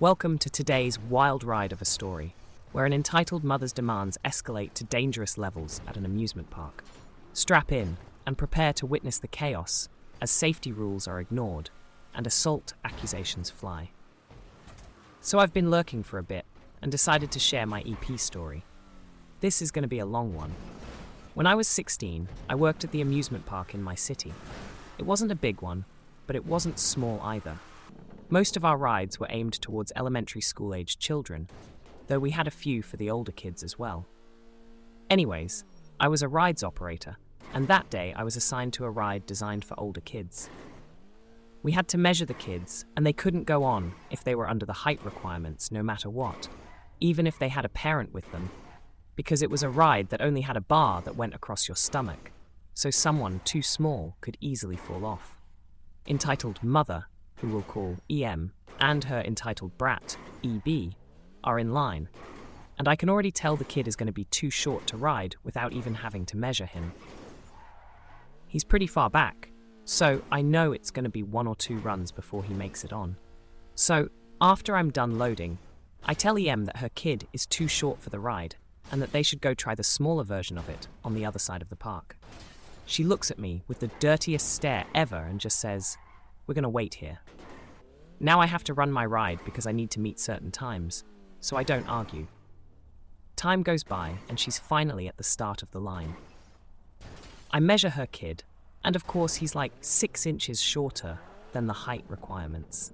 Welcome to today's wild ride of a story, where an entitled mother's demands escalate to dangerous levels at an amusement park. Strap in and prepare to witness the chaos as safety rules are ignored and assault accusations fly. So I've been lurking for a bit and decided to share my EP story. This is going to be a long one. When I was 16, I worked at the amusement park in my city. It wasn't a big one, but it wasn't small either. Most of our rides were aimed towards elementary school-aged children, though we had a few for the older kids as well. Anyways, I was a rides operator, and that day I was assigned to a ride designed for older kids. We had to measure the kids, and they couldn't go on if they were under the height requirements no matter what, even if they had a parent with them, because it was a ride that only had a bar that went across your stomach, so someone too small could easily fall off. Entitled Mother, who we'll call EM, and her entitled brat, EB, are in line, and I can already tell the kid is going to be too short to ride without even having to measure him. He's pretty far back, so I know it's going to be 1 or 2 runs before he makes it on. So, after I'm done loading, I tell EM that her kid is too short for the ride, and that they should go try the smaller version of it on the other side of the park. She looks at me with the dirtiest stare ever and just says, "We're going to wait here." Now I have to run my ride because I need to meet certain times, so I don't argue. Time goes by and she's finally at the start of the line. I measure her kid, and of course he's like 6 inches shorter than the height requirements.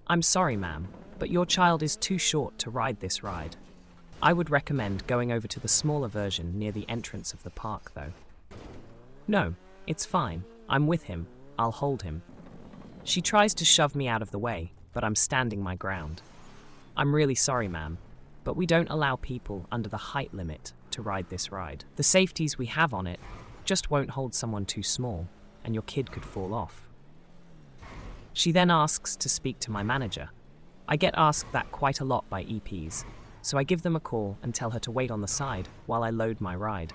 "I'm sorry, ma'am, but your child is too short to ride this ride. I would recommend going over to the smaller version near the entrance of the park, though." "No, it's fine. I'm with him. I'll hold him." She tries to shove me out of the way, but I'm standing my ground. "I'm really sorry, ma'am, but we don't allow people under the height limit to ride this ride. The safeties we have on it just won't hold someone too small, and your kid could fall off." She then asks to speak to my manager. I get asked that quite a lot by EPs, so I give them a call and tell her to wait on the side while I load my ride.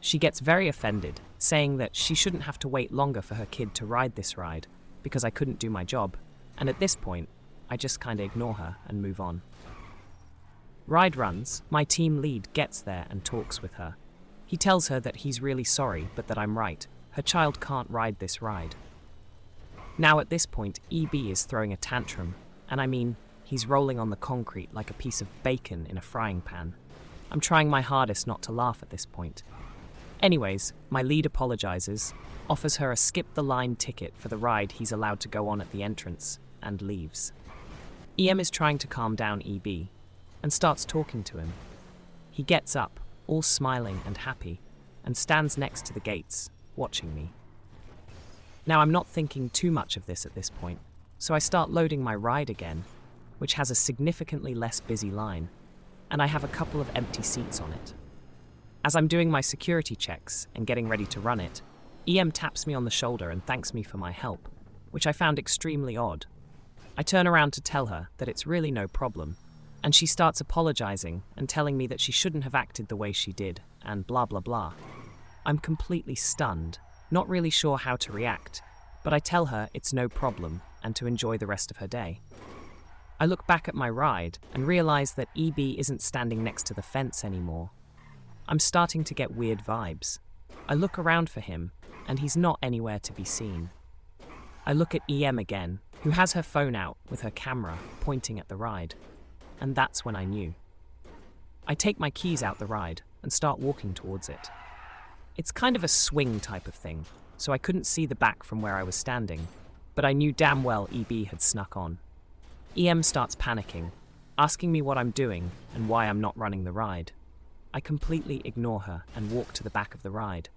She gets very offended, saying that she shouldn't have to wait longer for her kid to ride this ride because I couldn't do my job, and at this point, I just kinda ignore her and move on. Ride runs, my team lead gets there and talks with her. He tells her that he's really sorry, but that I'm right. Her child can't ride this ride. Now at this point, EB is throwing a tantrum, and I mean, he's rolling on the concrete like a piece of bacon in a frying pan. I'm trying my hardest not to laugh at this point. Anyways, my lead apologizes, offers her a skip-the-line ticket for the ride he's allowed to go on at the entrance, and leaves. EM is trying to calm down EB, and starts talking to him. He gets up, all smiling and happy, and stands next to the gates, watching me. Now I'm not thinking too much of this at this point, so I start loading my ride again, which has a significantly less busy line, and I have a couple of empty seats on it. As I'm doing my security checks and getting ready to run it, EM taps me on the shoulder and thanks me for my help, which I found extremely odd. I turn around to tell her that it's really no problem, and she starts apologizing and telling me that she shouldn't have acted the way she did, and blah blah blah. I'm completely stunned, not really sure how to react, but I tell her it's no problem and to enjoy the rest of her day. I look back at my ride and realize that EB isn't standing next to the fence anymore. I'm starting to get weird vibes. I look around for him, and he's not anywhere to be seen. I look at EM again, who has her phone out with her camera pointing at the ride, and that's when I knew. I take my keys out the ride and start walking towards it. It's kind of a swing type of thing, so I couldn't see the back from where I was standing, but I knew damn well EB had snuck on. EM starts panicking, asking me what I'm doing and why I'm not running the ride. I completely ignore her and walk to the back of the ride.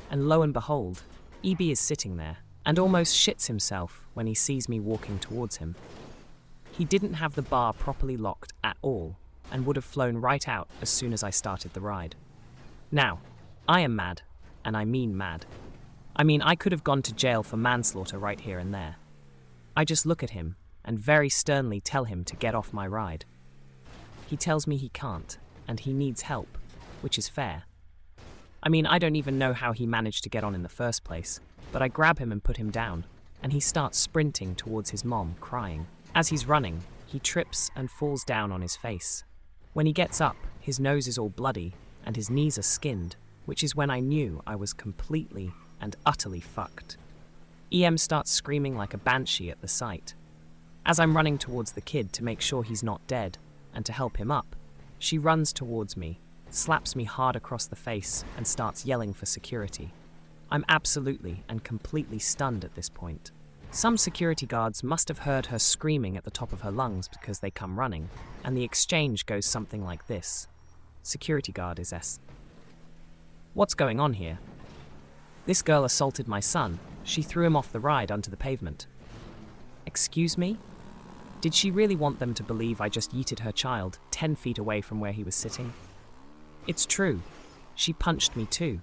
And lo and behold, EB is sitting there and almost shits himself when he sees me walking towards him. He didn't have the bar properly locked at all and would have flown right out as soon as I started the ride. Now, I am mad, and I mean mad. I mean, I could have gone to jail for manslaughter right here and there. I just look at him and very sternly tell him to get off my ride. He tells me he can't, and he needs help, which is fair. I mean, I don't even know how he managed to get on in the first place, but I grab him and put him down, and he starts sprinting towards his mom, crying. As he's running, he trips and falls down on his face. When he gets up, his nose is all bloody and his knees are skinned, which is when I knew I was completely and utterly fucked. EM starts screaming like a banshee at the sight. As I'm running towards the kid to make sure he's not dead and to help him up, she runs towards me, slaps me hard across the face and starts yelling for security. I'm absolutely and completely stunned at this point. Some security guards must have heard her screaming at the top of her lungs because they come running, and the exchange goes something like this. Security guard is S. What's going on here? This girl assaulted my son. She threw him off the ride onto the pavement. Excuse me? Did she really want them to believe I just yeeted her child 10 feet away from where he was sitting? It's true. She punched me too.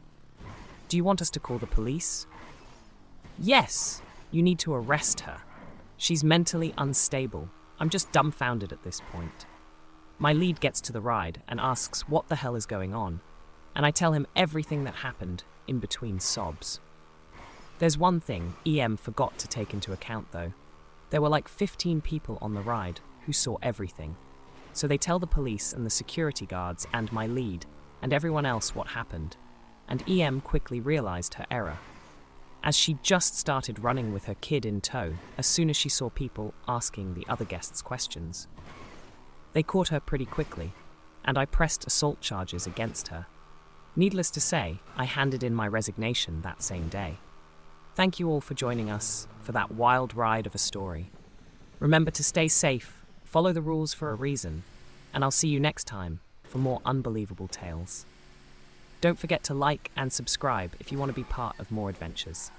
Do you want us to call the police? Yes, you need to arrest her. She's mentally unstable. I'm just dumbfounded at this point. My lead gets to the ride and asks what the hell is going on, and I tell him everything that happened in between sobs. There's one thing EM forgot to take into account though. There were like 15 people on the ride who saw everything. So they tell the police and the security guards and my lead and everyone else what happened, and EM quickly realized her error, as she just started running with her kid in tow as soon as she saw people asking the other guests questions. They caught her pretty quickly, and I pressed assault charges against her. Needless to say, I handed in my resignation that same day. Thank you all for joining us for that wild ride of a story. Remember to stay safe, follow the rules for a reason, and I'll see you next time for more unbelievable tales. Don't forget to like and subscribe if you want to be part of more adventures.